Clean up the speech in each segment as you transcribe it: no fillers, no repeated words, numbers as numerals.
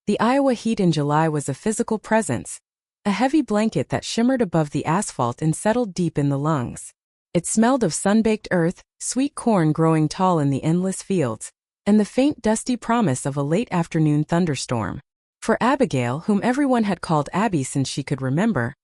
The Iowa heat in July was a physical presence, a heavy blanket that shimmered above the asphalt and settled deep in the lungs. It smelled of sun-baked earth, sweet corn growing tall in the endless fields, and the faint dusty promise of a late afternoon thunderstorm. For Abigail, whom everyone had called Abby since she could remember,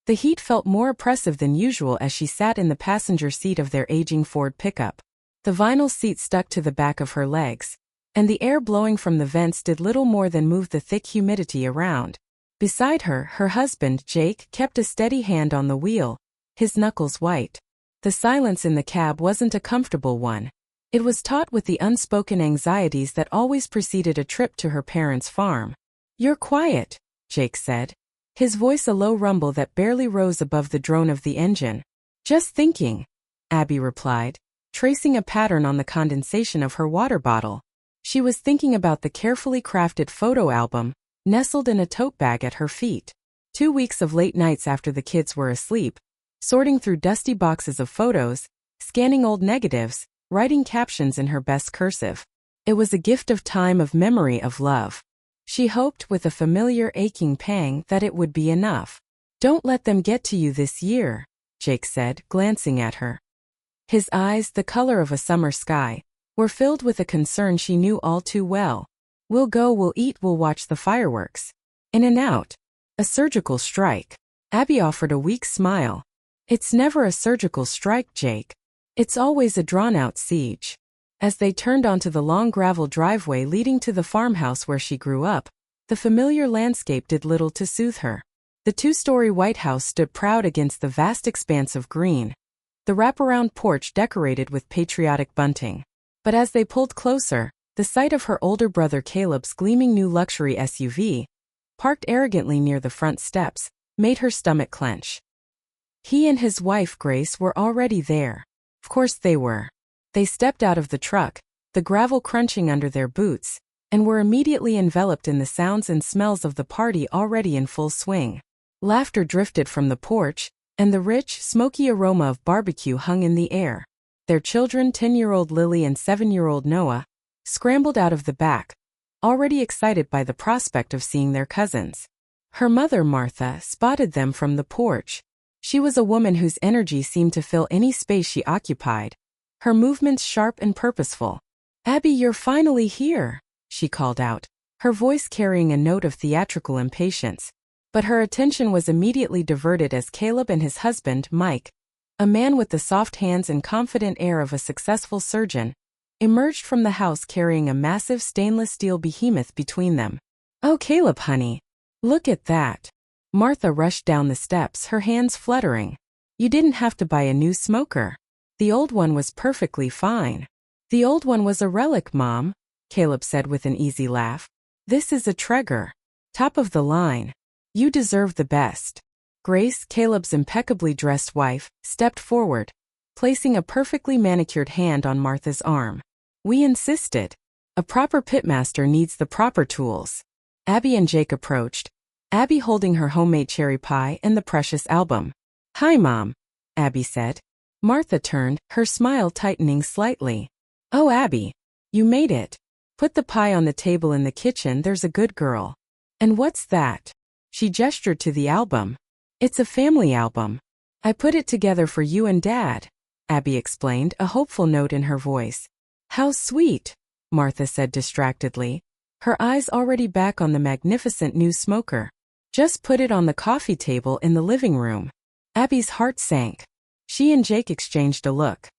the heat felt more oppressive than usual as she sat in the passenger seat of their aging Ford pickup. The vinyl seat stuck to the back of her legs, and the air blowing from the vents did little more than move the thick humidity around. Beside her, her husband, Jake, kept a steady hand on the wheel, his knuckles white. The silence in the cab wasn't a comfortable one. It was taut with the unspoken anxieties that always preceded a trip to her parents' farm. "You're quiet," Jake said, his voice a low rumble that barely rose above the drone of the engine. "Just thinking," Abby replied, tracing a pattern on the condensation of her water bottle. She was thinking about the carefully crafted photo album, nestled in a tote bag at her feet. 2 weeks of late nights after the kids were asleep, sorting through dusty boxes of photos, scanning old negatives, writing captions in her best cursive. It was a gift of time, of memory, of love. She hoped, with a familiar aching pang, that it would be enough. "Don't let them get to you this year," Jake said, glancing at her. His eyes, the color of a summer sky, were filled with a concern she knew all too well. "We'll go, we'll eat, we'll watch the fireworks. In and out. A surgical strike." Abby offered a weak smile. "It's never a surgical strike, Jake. It's always a drawn-out siege." As they turned onto the long gravel driveway leading to the farmhouse where she grew up, the familiar landscape did little to soothe her. The 2-story White House stood proud against the vast expanse of green, the wraparound porch decorated with patriotic bunting. But as they pulled closer, the sight of her older brother Caleb's gleaming new luxury SUV, parked arrogantly near the front steps, made her stomach clench. He and his wife Grace were already there. Of course they were. They stepped out of the truck, the gravel crunching under their boots, and were immediately enveloped in the sounds and smells of the party already in full swing. Laughter drifted from the porch, and the rich, smoky aroma of barbecue hung in the air. Their children, 10-year-old Lily and 7-year-old Noah, scrambled out of the back, already excited by the prospect of seeing their cousins. Her mother, Martha, spotted them from the porch. She was a woman whose energy seemed to fill any space she occupied, her movements sharp and purposeful. "Abby, you're finally here," she called out, her voice carrying a note of theatrical impatience. But her attention was immediately diverted as Caleb and his husband, Mike, a man with the soft hands and confident air of a successful surgeon, emerged from the house carrying a massive stainless steel behemoth between them. "Oh, Caleb, honey, look at that." Martha rushed down the steps, her hands fluttering. "You didn't have to buy a new smoker. The old one was perfectly fine." "The old one was a relic, Mom," Caleb said with an easy laugh. "This is a Traeger. Top of the line. You deserve the best." Grace, Caleb's impeccably dressed wife, stepped forward, placing a perfectly manicured hand on Martha's arm. "We insisted. A proper pitmaster needs the proper tools." Abby and Jake approached, Abby holding her homemade cherry pie and the precious album. "Hi, Mom," Abby said. Martha turned, her smile tightening slightly. "Oh, Abby, you made it. Put the pie on the table in the kitchen, there's a good girl." "And what's that?" She gestured to the album. "It's a family album. I put it together for you and Dad," Abby explained, a hopeful note in her voice. "How sweet," Martha said distractedly, her eyes already back on the magnificent new smoker. "Just put it on the coffee table in the living room." Abby's heart sank. She and Jake exchanged a look.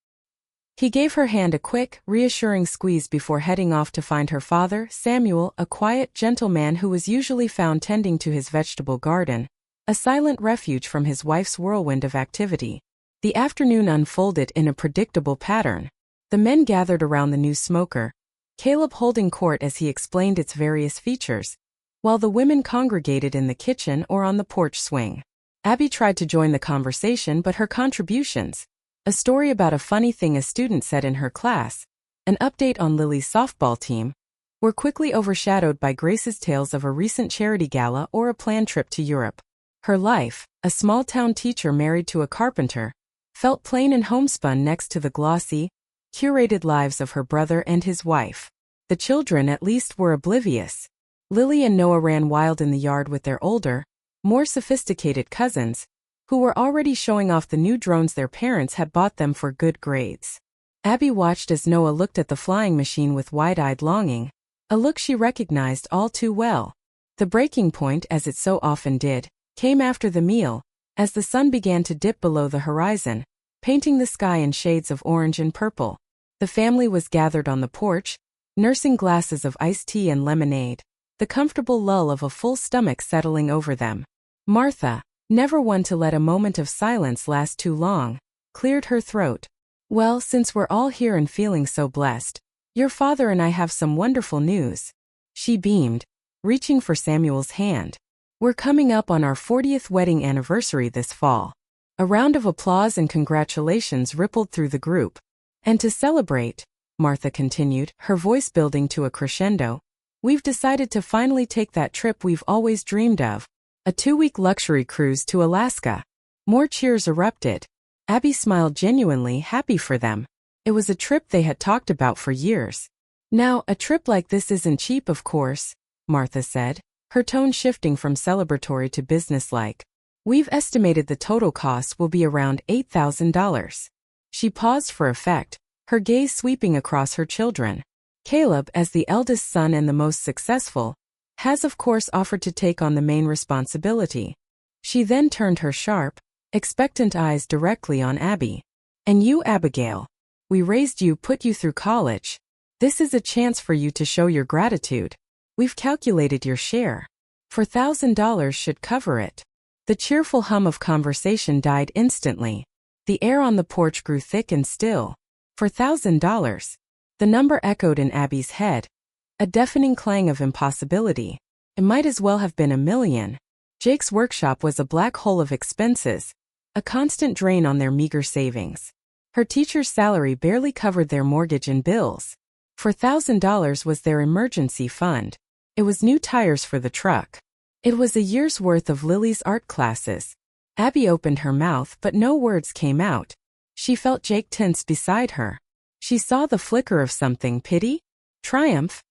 He gave her hand a quick, reassuring squeeze before heading off to find her father, Samuel, a quiet, gentle man who was usually found tending to his vegetable garden, a silent refuge from his wife's whirlwind of activity. The afternoon unfolded in a predictable pattern. The men gathered around the new smoker, Caleb holding court as he explained its various features, while the women congregated in the kitchen or on the porch swing. Abby tried to join the conversation, but her contributions, a story about a funny thing a student said in her class, an update on Lily's softball team, were quickly overshadowed by Grace's tales of a recent charity gala or a planned trip to Europe. Her life, a small-town teacher married to a carpenter, felt plain and homespun next to the glossy, curated lives of her brother and his wife. The children at least were oblivious. Lily and Noah ran wild in the yard with their older, more sophisticated cousins, who were already showing off the new drones their parents had bought them for good grades. Abby watched as Noah looked at the flying machine with wide-eyed longing, a look she recognized all too well. The breaking point, as it so often did, came after the meal, as the sun began to dip below the horizon, painting the sky in shades of orange and purple. The family was gathered on the porch, nursing glasses of iced tea and lemonade, the comfortable lull of a full stomach settling over them. Martha, never one to let a moment of silence last too long, cleared her throat. "Well, since we're all here and feeling so blessed, your father and I have some wonderful news." She beamed, reaching for Samuel's hand. "We're coming up on our 40th wedding anniversary this fall." A round of applause and congratulations rippled through the group. "And to celebrate," Martha continued, her voice building to a crescendo, "we've decided to finally take that trip we've always dreamed of, a 2-week luxury cruise to Alaska." More cheers erupted. Abby smiled, genuinely happy for them. It was a trip they had talked about for years. "Now, a trip like this isn't cheap, of course," Martha said, her tone shifting from celebratory to businesslike. "We've estimated the total cost will be around $8,000. She paused for effect, her gaze sweeping across her children. "Caleb, as the eldest son and the most successful, has of course offered to take on the main responsibility." She then turned her sharp, expectant eyes directly on Abby. "And you, Abigail. We raised you, put you through college. This is a chance for you to show your gratitude. We've calculated your share. $4,000 should cover it." The cheerful hum of conversation died instantly. The air on the porch grew thick and still. $4,000. The number echoed in Abby's head, a deafening clang of impossibility. It might as well have been $1 million. Jake's workshop was a black hole of expenses, a constant drain on their meager savings. Her teacher's salary barely covered their mortgage and bills. $4,000 was their emergency fund. It was new tires for the truck. It was a year's worth of Lily's art classes. Abby opened her mouth, but no words came out. She felt Jake tense beside her. She saw the flicker of something, pity? Triumph?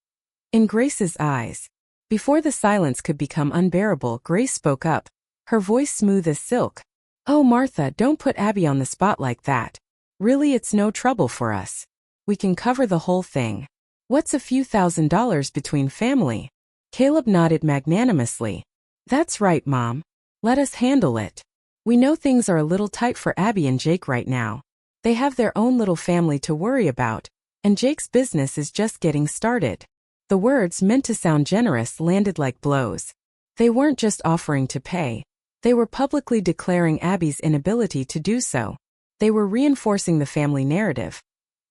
In Grace's eyes. Before the silence could become unbearable, Grace spoke up, her voice smooth as silk. "Oh, Martha, don't put Abby on the spot like that. Really, it's no trouble for us. We can cover the whole thing. What's a few $1,000s between family?" Caleb nodded magnanimously. "That's right, Mom. Let us handle it. We know things are a little tight for Abby and Jake right now. They have their own little family to worry about, and Jake's business is just getting started." The words, meant to sound generous, landed like blows. They weren't just offering to pay. They were publicly declaring Abby's inability to do so. They were reinforcing the family narrative.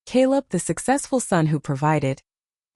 Caleb, the successful son who provided.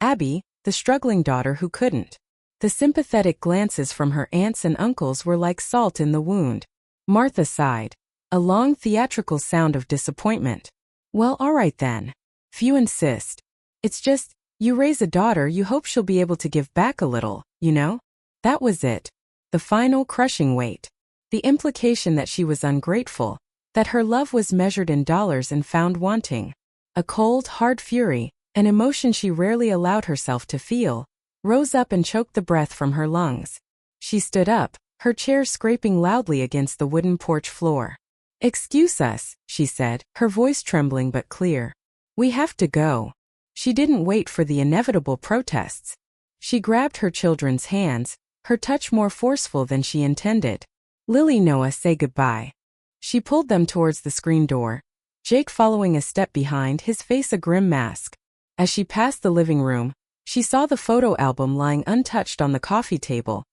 Abby, the struggling daughter who couldn't. The sympathetic glances from her aunts and uncles were like salt in the wound. Martha sighed, a long theatrical sound of disappointment. "Well, all right then. If you insist. It's just, you raise a daughter, you hope she'll be able to give back a little, you know?" That was it. The final crushing weight. The implication that she was ungrateful, that her love was measured in dollars and found wanting. A cold, hard fury, an emotion she rarely allowed herself to feel, rose up and choked the breath from her lungs. She stood up, her chair scraping loudly against the wooden porch floor. "Excuse us," she said, her voice trembling but clear. "We have to go." She didn't wait for the inevitable protests. She grabbed her children's hands, her touch more forceful than she intended. "Lily, Noah, say goodbye." She pulled them towards the screen door, Jake following a step behind, his face a grim mask. As she passed the living room, she saw the photo album lying untouched on the coffee table,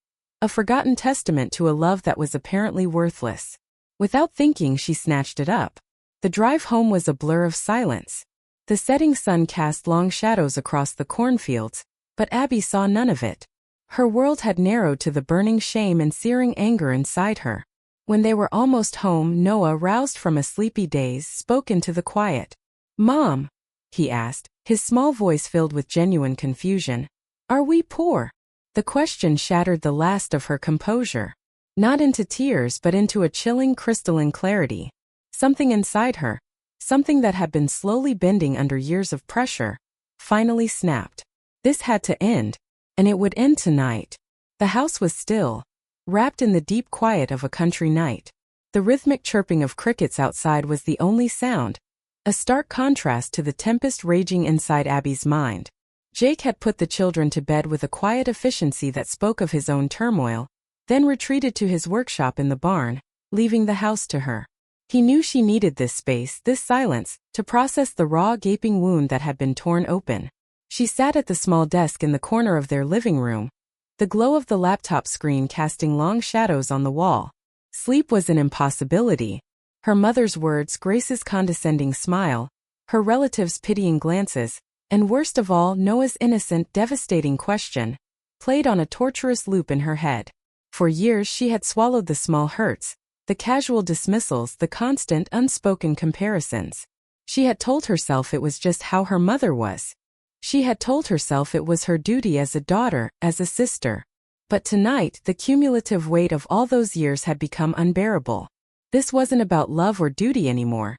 a forgotten testament to a love that was apparently worthless. Without thinking, she snatched it up. The drive home was a blur of silence. The setting sun cast long shadows across the cornfields, but Abby saw none of it. Her world had narrowed to the burning shame and searing anger inside her. When they were almost home, Noah, roused from a sleepy daze, spoke into the quiet. "Mom," he asked, his small voice filled with genuine confusion, "are we poor?" The question shattered the last of her composure. Not into tears, but into a chilling, crystalline clarity. Something inside her, something that had been slowly bending under years of pressure, finally snapped. This had to end. And it would end tonight. The house was still, wrapped in the deep quiet of a country night. The rhythmic chirping of crickets outside was the only sound, a stark contrast to the tempest raging inside Abby's mind. Jake had put the children to bed with a quiet efficiency that spoke of his own turmoil, then retreated to his workshop in the barn, leaving the house to her. He knew she needed this space, this silence, to process the raw, gaping wound that had been torn open. She sat at the small desk in the corner of their living room, the glow of the laptop screen casting long shadows on the wall. Sleep was an impossibility. Her mother's words, Grace's condescending smile, her relatives' pitying glances, and worst of all, Noah's innocent, devastating question, played on a torturous loop in her head. For years she had swallowed the small hurts, the casual dismissals, the constant, unspoken comparisons. She had told herself it was just how her mother was. She had told herself it was her duty as a daughter, as a sister. But tonight, the cumulative weight of all those years had become unbearable. This wasn't about love or duty anymore.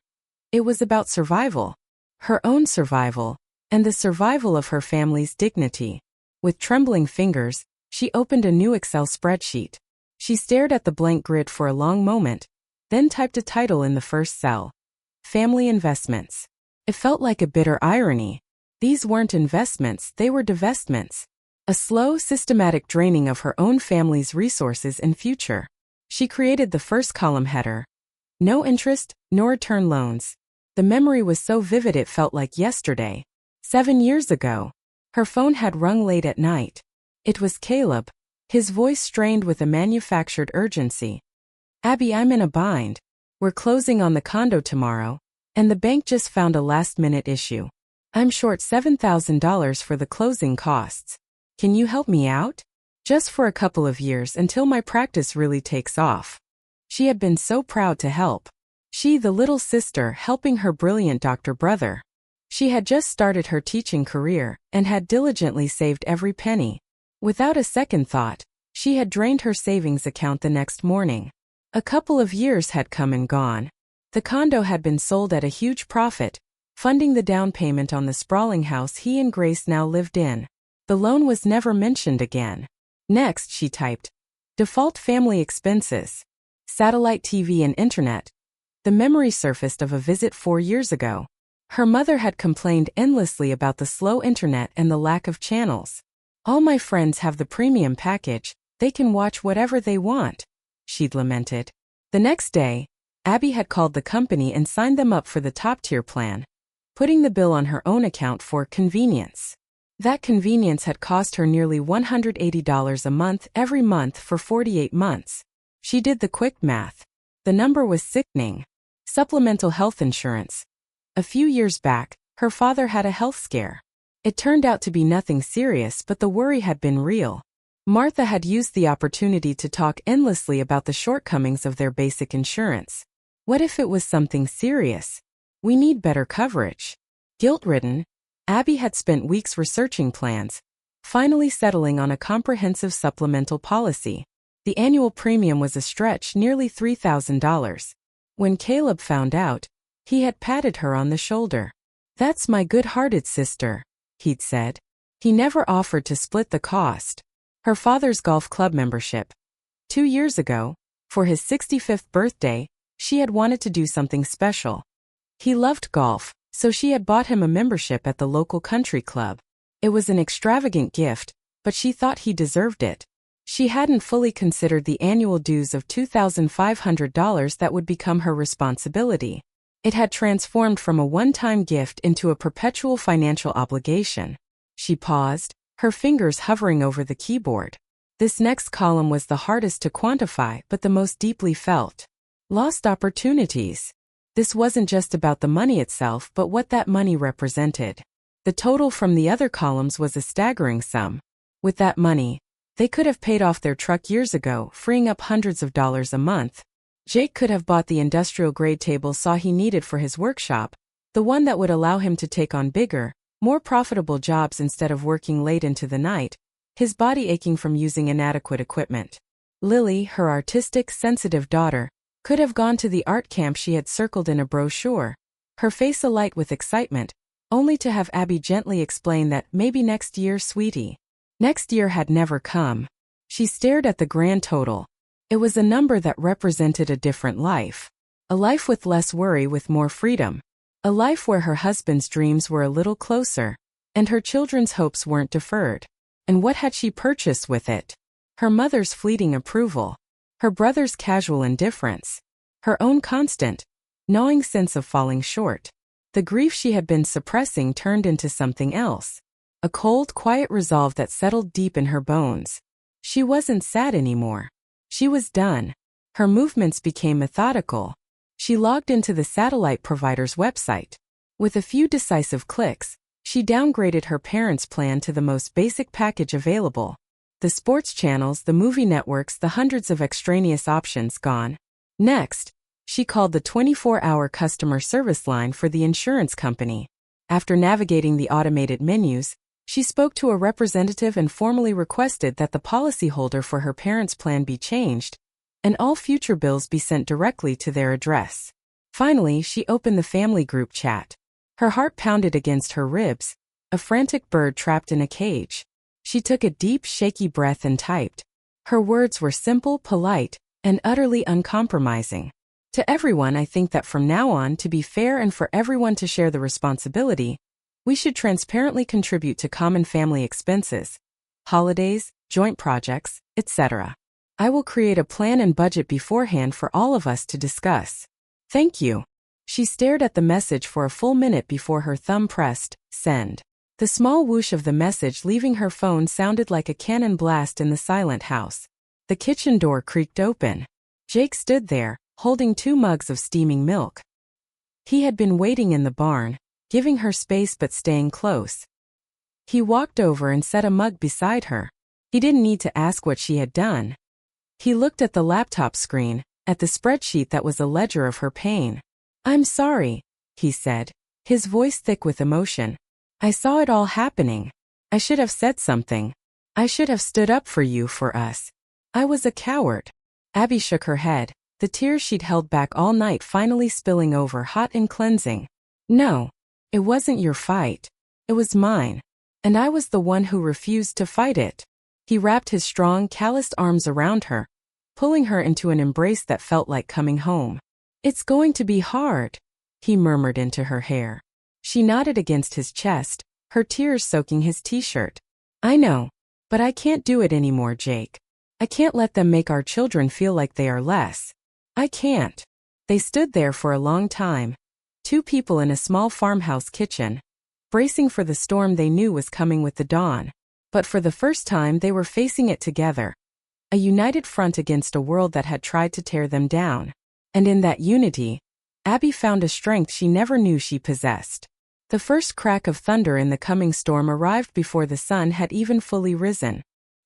It was about survival. Her own survival, and the survival of her family's dignity. With trembling fingers, she opened a new Excel spreadsheet. She stared at the blank grid for a long moment, then typed a title in the first cell. Family investments. It felt like a bitter irony. These weren't investments, they were divestments. A slow, systematic draining of her own family's resources and future. She created the first column header. No interest, no return loans. The memory was so vivid it felt like yesterday. 7 years ago. Her phone had rung late at night. It was Caleb, his voice strained with a manufactured urgency. Abby, I'm in a bind. We're closing on the condo tomorrow, and the bank just found a last-minute issue. I'm short $7,000 for the closing costs. Can you help me out? Just for a couple of years until my practice really takes off. She had been so proud to help. She, the little sister, helping her brilliant doctor brother. She had just started her teaching career and had diligently saved every penny. Without a second thought, she had drained her savings account the next morning. A couple of years had come and gone. The condo had been sold at a huge profit, funding the down payment on the sprawling house he and Grace now lived in. The loan was never mentioned again. Next, she typed, default family expenses, satellite TV and internet. The memory surfaced of a visit 4 years ago. Her mother had complained endlessly about the slow internet and the lack of channels. All my friends have the premium package, they can watch whatever they want, she'd lamented. The next day, Abby had called the company and signed them up for the top-tier plan, putting the bill on her own account for convenience. That convenience had cost her nearly $180 a month every month for 48 months. She did the quick math. The number was sickening. Supplemental health insurance. A few years back, her father had a health scare. It turned out to be nothing serious, but the worry had been real. Martha had used the opportunity to talk endlessly about the shortcomings of their basic insurance. What if it was something serious? We need better coverage. Guilt-ridden, Abby had spent weeks researching plans, finally settling on a comprehensive supplemental policy. The annual premium was a stretch, nearly $3,000. When Caleb found out, he had patted her on the shoulder. That's my good-hearted sister, he'd said. He never offered to split the cost. Her father's golf club membership. 2 years ago, for his 65th birthday, she had wanted to do something special. He loved golf, so she had bought him a membership at the local country club. It was an extravagant gift, but she thought he deserved it. She hadn't fully considered the annual dues of $2,500 that would become her responsibility. It had transformed from a one-time gift into a perpetual financial obligation. She paused, her fingers hovering over the keyboard. This next column was the hardest to quantify but the most deeply felt. Lost opportunities. This wasn't just about the money itself but what that money represented. The total from the other columns was a staggering sum. With that money, they could have paid off their truck years ago, freeing up hundreds of dollars a month. Jake could have bought the industrial-grade table saw he needed for his workshop, the one that would allow him to take on bigger, more profitable jobs instead of working late into the night, his body aching from using inadequate equipment. Lily, her artistic, sensitive daughter, could have gone to the art camp she had circled in a brochure, her face alight with excitement, only to have Abby gently explain that maybe next year, sweetie. Next year had never come. She stared at the grand total. It was a number that represented a different life. A life with less worry, with more freedom. A life where her husband's dreams were a little closer, and her children's hopes weren't deferred. And what had she purchased with it? Her mother's fleeting approval. Her brother's casual indifference. Her own constant, gnawing sense of falling short. The grief she had been suppressing turned into something else. A cold, quiet resolve that settled deep in her bones. She wasn't sad anymore. She was done. Her movements became methodical. She logged into the satellite provider's website. With a few decisive clicks, she downgraded her parents' plan to the most basic package available. The sports channels, the movie networks, the hundreds of extraneous options gone. Next, she called the 24-hour customer service line for the insurance company. After navigating the automated menus, she spoke to a representative and formally requested that the policyholder for her parents' plan be changed, and all future bills be sent directly to their address. Finally, she opened the family group chat. Her heart pounded against her ribs, a frantic bird trapped in a cage. She took a deep, shaky breath and typed. Her words were simple, polite, and utterly uncompromising. To everyone, I think that from now on, to be fair and for everyone to share the responsibility, we should transparently contribute to common family expenses, holidays, joint projects, etc. I will create a plan and budget beforehand for all of us to discuss. Thank you. She stared at the message for a full minute before her thumb pressed send. The small whoosh of the message leaving her phone sounded like a cannon blast in the silent house. The kitchen door creaked open. Jake stood there, holding 2 mugs of steaming milk. He had been waiting in the barn, giving her space but staying close. He walked over and set a mug beside her. He didn't need to ask what she had done. He looked at the laptop screen, at the spreadsheet that was a ledger of her pain. "I'm sorry," he said, his voice thick with emotion. "I saw it all happening. I should have said something. I should have stood up for you, for us. I was a coward." Abby shook her head, the tears she'd held back all night finally spilling over, hot and cleansing. "No, it wasn't your fight. It was mine. And I was the one who refused to fight it." He wrapped his strong, calloused arms around her, pulling her into an embrace that felt like coming home. "It's going to be hard," he murmured into her hair. She nodded against his chest, her tears soaking his t-shirt. "I know. But I can't do it anymore, Jake. I can't let them make our children feel like they are less. I can't." They stood there for a long time, 2 people in a small farmhouse kitchen, bracing for the storm they knew was coming with the dawn. But for the first time they were facing it together. A united front against a world that had tried to tear them down. And in that unity, Abby found a strength she never knew she possessed. The first crack of thunder in the coming storm arrived before the sun had even fully risen.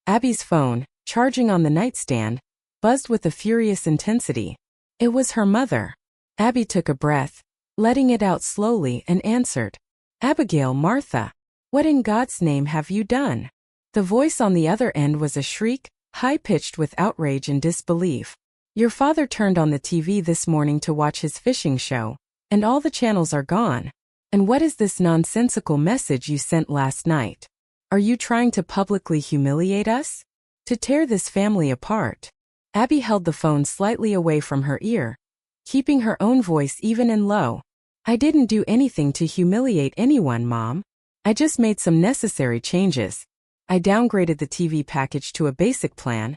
Abby's phone, charging on the nightstand, buzzed with a furious intensity. It was her mother. Abby took a breath, letting it out slowly, and answered. "Abigail, Martha, what in God's name have you done?" The voice on the other end was a shriek, high-pitched with outrage and disbelief. "Your father turned on the TV this morning to watch his fishing show, and all the channels are gone. And what is this nonsensical message you sent last night? Are you trying to publicly humiliate us? To tear this family apart?" Abby held the phone slightly away from her ear, keeping her own voice even and low. "I didn't do anything to humiliate anyone, Mom. I just made some necessary changes. I downgraded the TV package to a basic plan,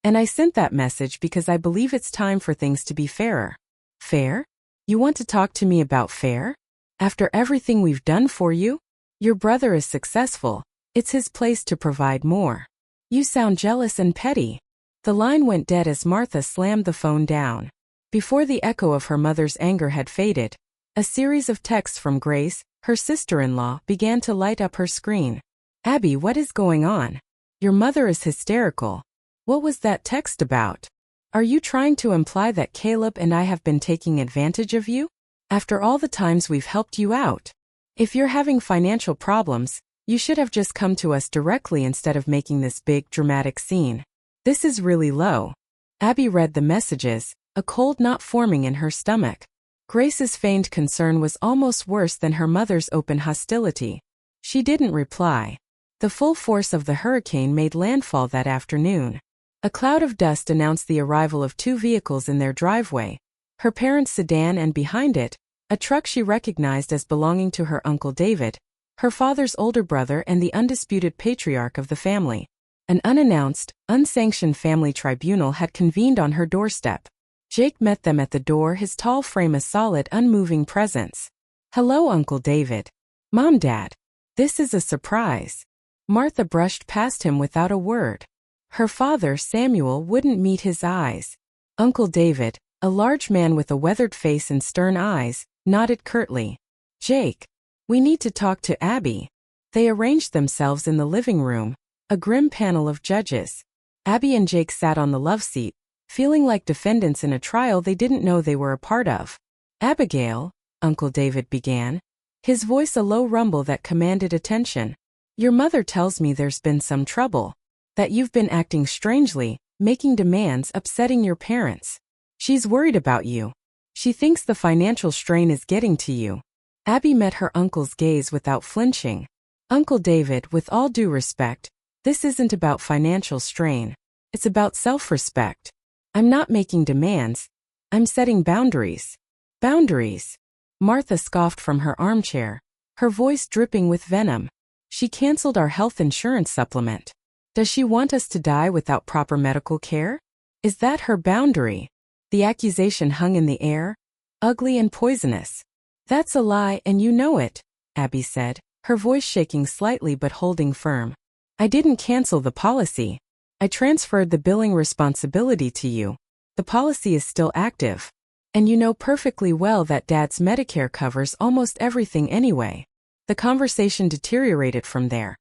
and I sent that message because I believe it's time for things to be fairer." "Fair? You want to talk to me about fair? After everything we've done for you? Your brother is successful. It's his place to provide more. You sound jealous and petty." The line went dead as Martha slammed the phone down. Before the echo of her mother's anger had faded, a series of texts from Grace, her sister-in-law, began to light up her screen. "Abby, what is going on? Your mother is hysterical. What was that text about? Are you trying to imply that Caleb and I have been taking advantage of you? After all the times we've helped you out? If you're having financial problems, you should have just come to us directly instead of making this big, dramatic scene. This is really low." Abby read the messages, a cold knot forming in her stomach. Grace's feigned concern was almost worse than her mother's open hostility. She didn't reply. The full force of the hurricane made landfall that afternoon. A cloud of dust announced the arrival of two vehicles in their driveway, her parents' sedan and behind it, a truck she recognized as belonging to her Uncle David, her father's older brother and the undisputed patriarch of the family. An unannounced, unsanctioned family tribunal had convened on her doorstep. Jake met them at the door, his tall frame a solid, unmoving presence. "Hello, Uncle David." "Mom, Dad. This is a surprise." Martha brushed past him without a word. Her father, Samuel, wouldn't meet his eyes. Uncle David, a large man with a weathered face and stern eyes, nodded curtly. "Jake, we need to talk to Abby." They arranged themselves in the living room, a grim panel of judges. Abby and Jake sat on the love seat, feeling like defendants in a trial they didn't know they were a part of. "Abigail," Uncle David began, his voice a low rumble that commanded attention. "Your mother tells me there's been some trouble. That you've been acting strangely, making demands, upsetting your parents. She's worried about you. She thinks the financial strain is getting to you." Abby met her uncle's gaze without flinching. "Uncle David, with all due respect, this isn't about financial strain. It's about self-respect. I'm not making demands. I'm setting boundaries." "Boundaries?" Martha scoffed from her armchair, her voice dripping with venom. "She canceled our health insurance supplement. Does she want us to die without proper medical care? Is that her boundary?" The accusation hung in the air, ugly and poisonous. "That's a lie and you know it," Abby said, her voice shaking slightly but holding firm. "I didn't cancel the policy. I transferred the billing responsibility to you. The policy is still active. And you know perfectly well that Dad's Medicare covers almost everything anyway." The conversation deteriorated from there.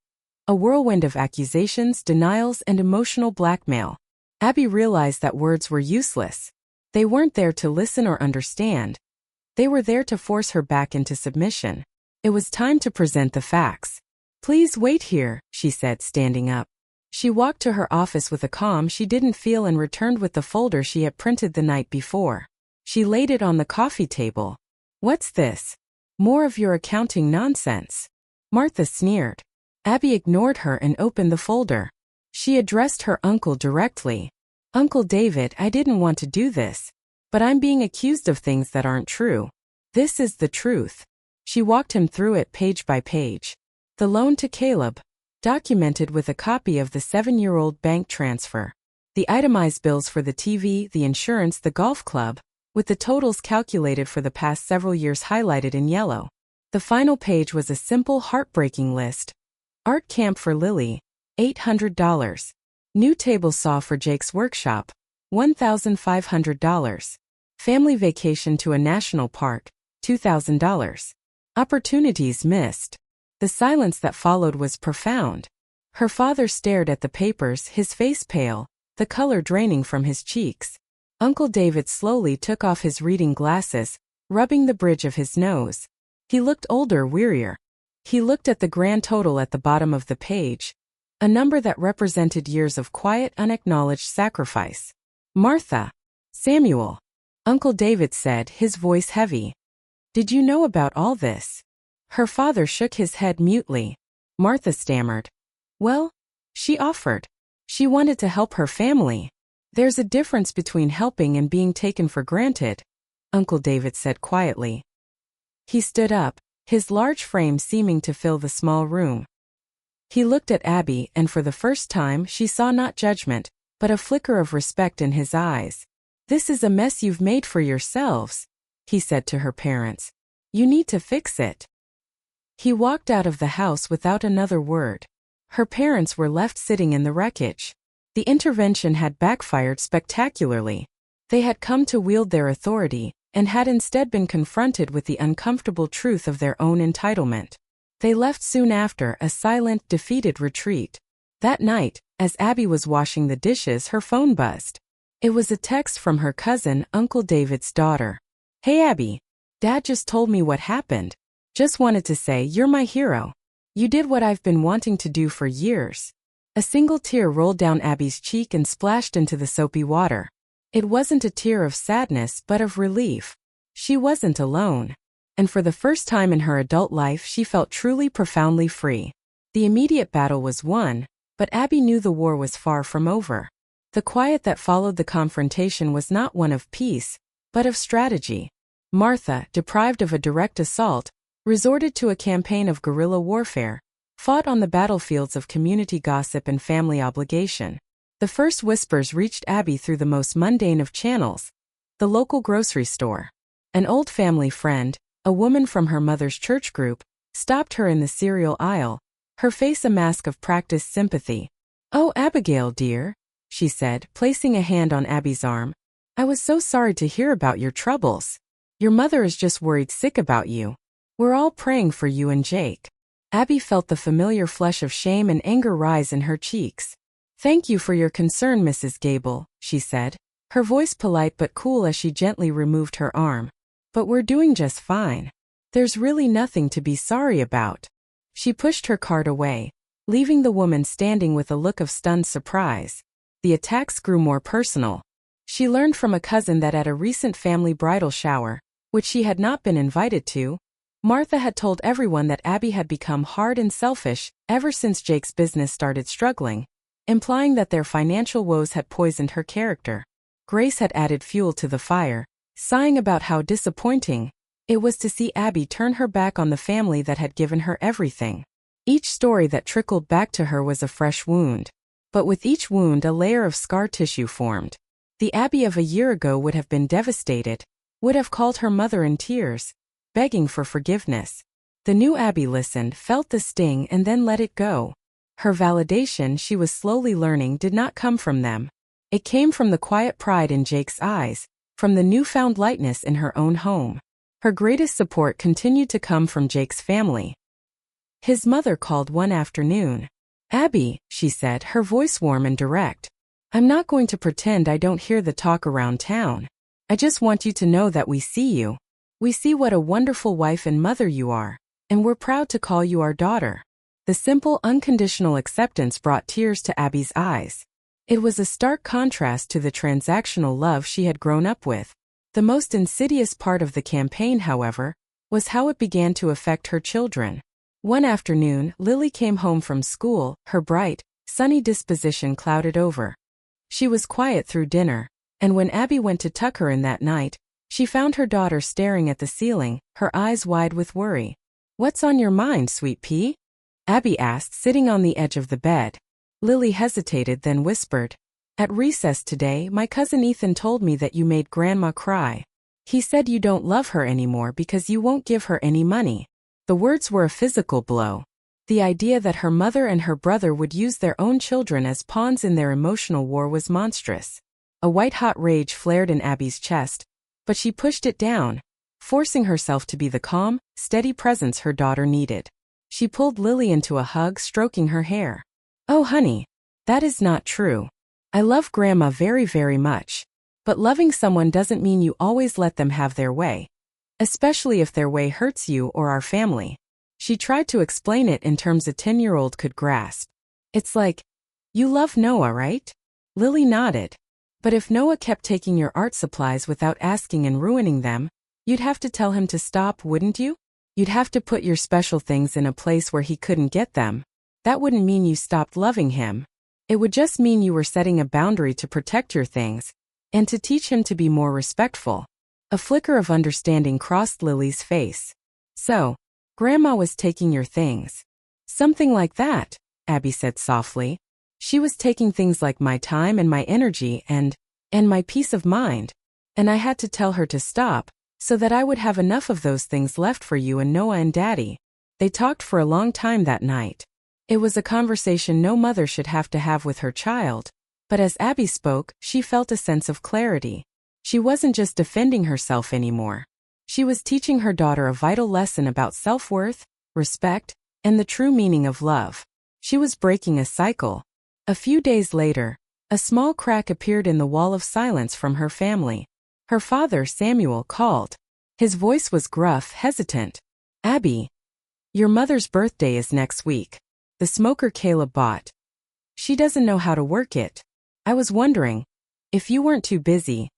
A whirlwind of accusations, denials, and emotional blackmail. Abby realized that words were useless. They weren't there to listen or understand. They were there to force her back into submission. It was time to present the facts. "Please wait here," she said, standing up. She walked to her office with a calm she didn't feel and returned with the folder she had printed the night before. She laid it on the coffee table. "What's this? More of your accounting nonsense." Martha sneered. Abby ignored her and opened the folder. She addressed her uncle directly. "Uncle David, I didn't want to do this, but I'm being accused of things that aren't true. This is the truth." She walked him through it page by page. The loan to Caleb, documented with a copy of the 7-year-old bank transfer. The itemized bills for the TV, the insurance, the golf club, with the totals calculated for the past several years highlighted in yellow. The final page was a simple, heartbreaking list. Art camp for Lily, $800. New table saw for Jake's workshop, $1,500. Family vacation to a national park, $2,000. Opportunities missed. The silence that followed was profound. Her father stared at the papers, his face pale, the color draining from his cheeks. Uncle David slowly took off his reading glasses, rubbing the bridge of his nose. He looked older, wearier. He looked at the grand total at the bottom of the page, a number that represented years of quiet, unacknowledged sacrifice. "Martha." "Samuel," Uncle David said, his voice heavy. "Did you know about all this?" Her father shook his head mutely. Martha stammered. "Well, she offered. She wanted to help her family." "There's a difference between helping and being taken for granted," Uncle David said quietly. He stood up, his large frame seeming to fill the small room. He looked at Abby, and for the first time she saw not judgment, but a flicker of respect in his eyes. "This is a mess you've made for yourselves," he said to her parents. "You need to fix it." He walked out of the house without another word. Her parents were left sitting in the wreckage. The intervention had backfired spectacularly. They had come to wield their authority, and had instead been confronted with the uncomfortable truth of their own entitlement. They left soon after, a silent, defeated retreat. That night, as Abby was washing the dishes, her phone buzzed. It was a text from her cousin, Uncle David's daughter. "Hey Abby, Dad just told me what happened. Just wanted to say you're my hero. You did what I've been wanting to do for years." A single tear rolled down Abby's cheek and splashed into the soapy water. It wasn't a tear of sadness but of relief. She wasn't alone. And for the first time in her adult life she felt truly profoundly free. The immediate battle was won, but Abby knew the war was far from over. The quiet that followed the confrontation was not one of peace, but of strategy. Martha, deprived of a direct assault, resorted to a campaign of guerrilla warfare, fought on the battlefields of community gossip and family obligation. The first whispers reached Abby through the most mundane of channels, the local grocery store. An old family friend, a woman from her mother's church group, stopped her in the cereal aisle, her face a mask of practiced sympathy. "Oh, Abigail, dear," she said, placing a hand on Abby's arm. "I was so sorry to hear about your troubles. Your mother is just worried sick about you. We're all praying for you and Jake." Abby felt the familiar flush of shame and anger rise in her cheeks. "Thank you for your concern, Mrs. Gable," she said, her voice polite but cool as she gently removed her arm. "But we're doing just fine. There's really nothing to be sorry about." She pushed her cart away, leaving the woman standing with a look of stunned surprise. The attacks grew more personal. She learned from a cousin that at a recent family bridal shower, which she had not been invited to, Martha had told everyone that Abby had become hard and selfish ever since Jake's business started struggling, implying that their financial woes had poisoned her character. Grace had added fuel to the fire, sighing about how disappointing it was to see Abby turn her back on the family that had given her everything. Each story that trickled back to her was a fresh wound. But with each wound a layer of scar tissue formed. The Abby of a year ago would have been devastated, would have called her mother in tears, begging for forgiveness. The new Abby listened, felt the sting, and then let it go. Her validation, she was slowly learning, did not come from them. It came from the quiet pride in Jake's eyes, from the newfound lightness in her own home. Her greatest support continued to come from Jake's family. His mother called one afternoon. "Abby," she said, her voice warm and direct, "I'm not going to pretend I don't hear the talk around town. I just want you to know that we see you. We see what a wonderful wife and mother you are, and we're proud to call you our daughter." The simple, unconditional acceptance brought tears to Abby's eyes. It was a stark contrast to the transactional love she had grown up with. The most insidious part of the campaign, however, was how it began to affect her children. One afternoon, Lily came home from school, her bright, sunny disposition clouded over. She was quiet through dinner, and when Abby went to tuck her in that night, she found her daughter staring at the ceiling, her eyes wide with worry. "What's on your mind, sweet pea?" Abby asked, sitting on the edge of the bed. Lily hesitated, then whispered, "At recess today, my cousin Ethan told me that you made Grandma cry. He said you don't love her anymore because you won't give her any money." The words were a physical blow. The idea that her mother and her brother would use their own children as pawns in their emotional war was monstrous. A white-hot rage flared in Abby's chest, but she pushed it down, forcing herself to be the calm, steady presence her daughter needed. She pulled Lily into a hug, stroking her hair. "Oh, honey, that is not true. I love Grandma very, very much. But loving someone doesn't mean you always let them have their way. Especially if their way hurts you or our family." She tried to explain it in terms a 10-year-old could grasp. "It's like, you love Noah, right?" Lily nodded. "But if Noah kept taking your art supplies without asking and ruining them, you'd have to tell him to stop, wouldn't you? You'd have to put your special things in a place where he couldn't get them. That wouldn't mean you stopped loving him. It would just mean you were setting a boundary to protect your things, and to teach him to be more respectful." A flicker of understanding crossed Lily's face. "So, Grandma was taking your things." "Something like that," Abby said softly. "She was taking things like my time and my energy and my peace of mind. And I had to tell her to stop, so that I would have enough of those things left for you and Noah and Daddy." They talked for a long time that night. It was a conversation no mother should have to have with her child, but as Abby spoke, she felt a sense of clarity. She wasn't just defending herself anymore. She was teaching her daughter a vital lesson about self-worth, respect, and the true meaning of love. She was breaking a cycle. A few days later, a small crack appeared in the wall of silence from her family. Her father, Samuel, called. His voice was gruff, hesitant. "Abby, your mother's birthday is next week. The smoker Caleb bought. She doesn't know how to work it. I was wondering, if you weren't too busy,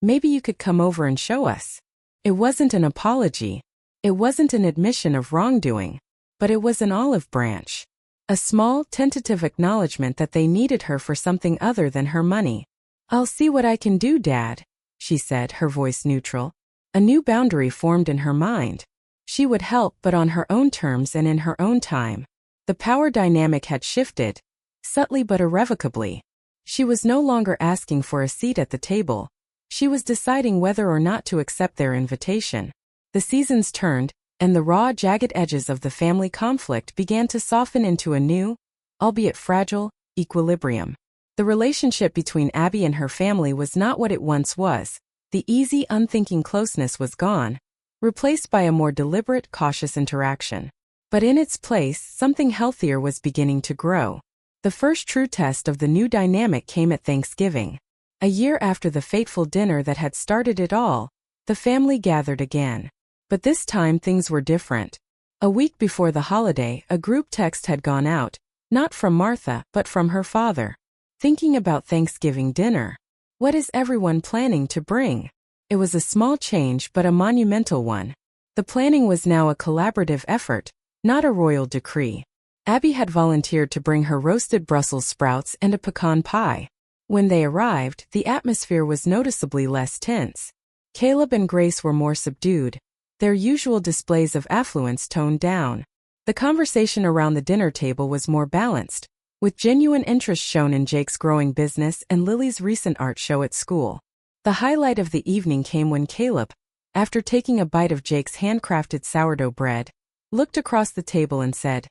maybe you could come over and show us." It wasn't an apology. It wasn't an admission of wrongdoing. But it was an olive branch. A small, tentative acknowledgement that they needed her for something other than her money. "I'll see what I can do, Dad," she said, her voice neutral. A new boundary formed in her mind. She would help, but on her own terms and in her own time. The power dynamic had shifted, subtly but irrevocably. She was no longer asking for a seat at the table. She was deciding whether or not to accept their invitation. The seasons turned, and the raw, jagged edges of the family conflict began to soften into a new, albeit fragile, equilibrium. The relationship between Abby and her family was not what it once was. The easy, unthinking closeness was gone, replaced by a more deliberate, cautious interaction. But in its place, something healthier was beginning to grow. The first true test of the new dynamic came at Thanksgiving. A year after the fateful dinner that had started it all, the family gathered again. But this time things were different. A week before the holiday, a group text had gone out, not from Martha, but from her father. "Thinking about Thanksgiving dinner. What is everyone planning to bring?" It was a small change but a monumental one. The planning was now a collaborative effort, not a royal decree. Abby had volunteered to bring her roasted Brussels sprouts and a pecan pie. When they arrived, the atmosphere was noticeably less tense. Caleb and Grace were more subdued, their usual displays of affluence toned down. The conversation around the dinner table was more balanced, with genuine interest shown in Jake's growing business and Lily's recent art show at school. The highlight of the evening came when Caleb, after taking a bite of Jake's handcrafted sourdough bread, looked across the table and said,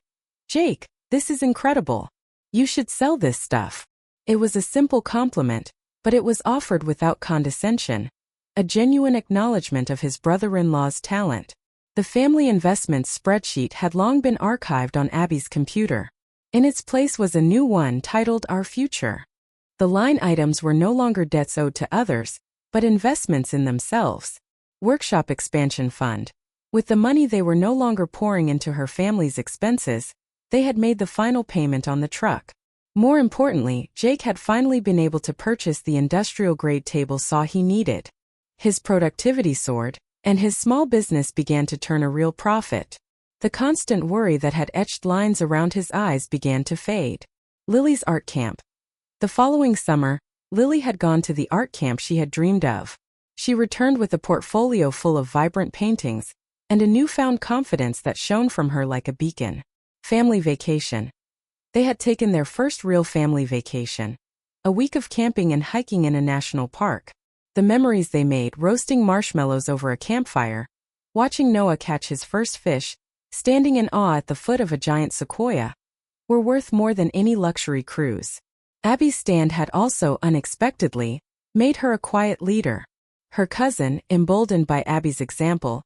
"Jake, this is incredible. You should sell this stuff." It was a simple compliment, but it was offered without condescension, a genuine acknowledgement of his brother-in-law's talent. The family investments spreadsheet had long been archived on Abby's computer. In its place was a new one titled Our Future. The line items were no longer debts owed to others, but investments in themselves. Workshop expansion fund. With the money they were no longer pouring into her family's expenses, they had made the final payment on the truck. More importantly, Jake had finally been able to purchase the industrial-grade table saw he needed. His productivity soared, and his small business began to turn a real profit. The constant worry that had etched lines around his eyes began to fade. Lily's art camp. The following summer, Lily had gone to the art camp she had dreamed of. She returned with a portfolio full of vibrant paintings, and a newfound confidence that shone from her like a beacon. Family vacation. They had taken their first real family vacation. A week of camping and hiking in a national park. The memories they made, roasting marshmallows over a campfire, watching Noah catch his first fish, standing in awe at the foot of a giant sequoia, were worth more than any luxury cruise. Abby's stand had also, unexpectedly, made her a quiet leader. Her cousin, emboldened by Abby's example,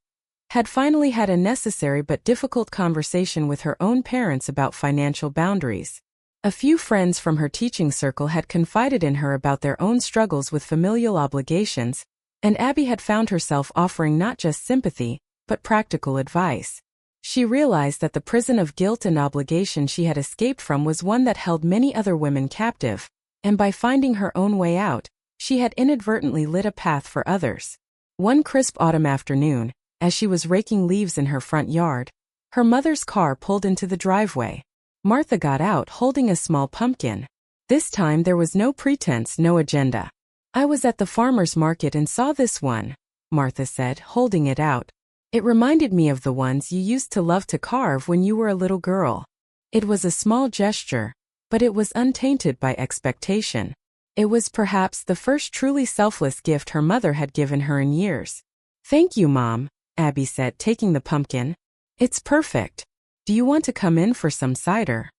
had finally had a necessary but difficult conversation with her own parents about financial boundaries. A few friends from her teaching circle had confided in her about their own struggles with familial obligations, and Abby had found herself offering not just sympathy, but practical advice. She realized that the prison of guilt and obligation she had escaped from was one that held many other women captive, and by finding her own way out, she had inadvertently lit a path for others. One crisp autumn afternoon, as she was raking leaves in her front yard, her mother's car pulled into the driveway. Martha got out holding a small pumpkin. This time there was no pretense, no agenda. "I was at the farmer's market and saw this one," Martha said, holding it out. "It reminded me of the ones you used to love to carve when you were a little girl." It was a small gesture, but it was untainted by expectation. It was perhaps the first truly selfless gift her mother had given her in years. "Thank you, Mom," Abby said, taking the pumpkin. "It's perfect. Do you want to come in for some cider?"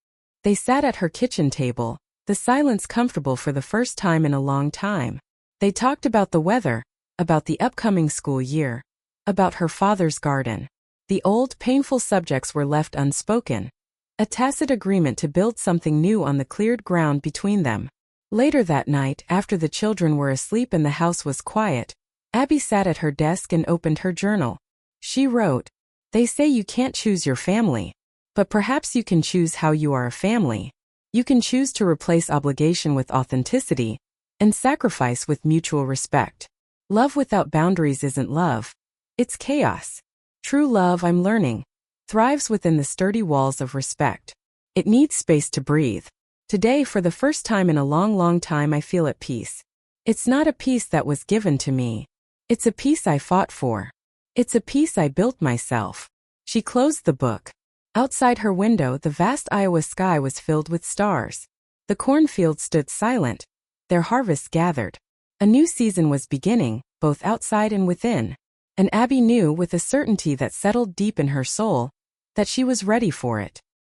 They sat at her kitchen table, the silence comfortable for the first time in a long time. They talked about the weather, about the upcoming school year, about her father's garden. The old, painful subjects were left unspoken, a tacit agreement to build something new on the cleared ground between them. Later that night, after the children were asleep and the house was quiet, Abby sat at her desk and opened her journal. She wrote, "They say you can't choose your family, but perhaps you can choose how you are a family. You can choose to replace obligation with authenticity, and sacrifice with mutual respect. Love without boundaries isn't love. It's chaos. True love, I'm learning, thrives within the sturdy walls of respect. It needs space to breathe. Today, for the first time in a long time, I feel at peace. It's not a peace that was given to me. It's a peace I fought for. It's a peace I built myself. She closed the book. Outside her window, the vast Iowa sky was filled with stars. The cornfields stood silent, their harvest gathered. A new season was beginning, both outside and within. And Abby knew with a certainty that settled deep in her soul that she was ready for it.